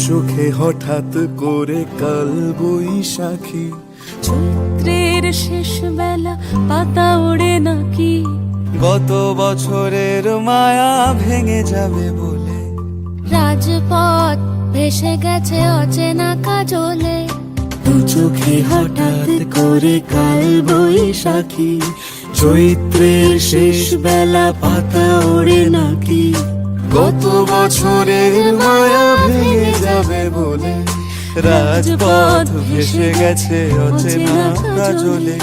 চোখে হঠাৎ করে কাল বৈশাখী, চৈত্রের শেষ বেলা পাতা ওড়ে নাকি, গত বছরের মায়া ভেঙে যাবে বলে, রাজপথ ভেসে গেছে অচেনা কাজলে, দু চোখে হঠাৎ করে কাল বৈশাখী, চৈত্রের শেষ বেলা পাতা ওড়ে নাকি, গত বছরের মায়া ভেঙে যাবে বলে, রাজপথ ভেসে গেছে অচেনা কাজলে।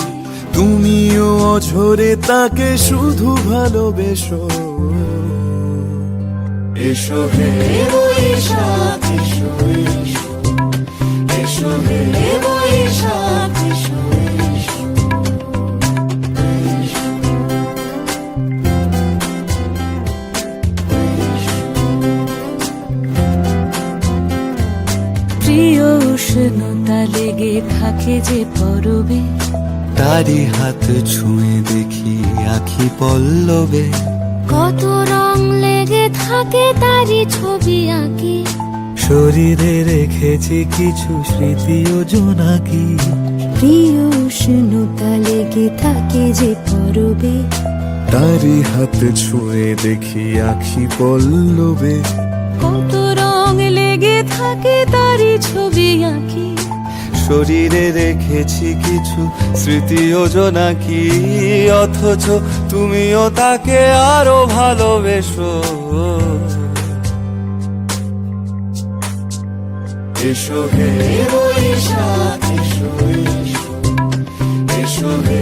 তুমিও অঝরে তাকে শুধু ভালোবেসো, এসো হে বৈশাখ এসো এসো, এসো হে বৈশাখ এসো এসো। প্রিয় উষ্ণতা লেগে থাকে যে পরবে, তারি হাত ছুঁয়ে দেখি আখি পল্লবে, কত রং লেগে থাকে তারই ছবি আঁকি, শরীরে রেখেছি কিছু স্মৃতি ও জোনাকি, প্রিয় উষ্ণতা লেগে থাকে যে পরবে, তারি হাত ছুঁয়ে দেখি আখি পল্লবে, কত রং লেগে থাকে তারই ছবি আঁকি, শরীরে রেখেছি কিছু স্মৃতি ও জোনাকি, অথচ তুমিও তাকে আরো ভালোবেসো, এসো হে বৈশাখ এসো এসো, এসো হে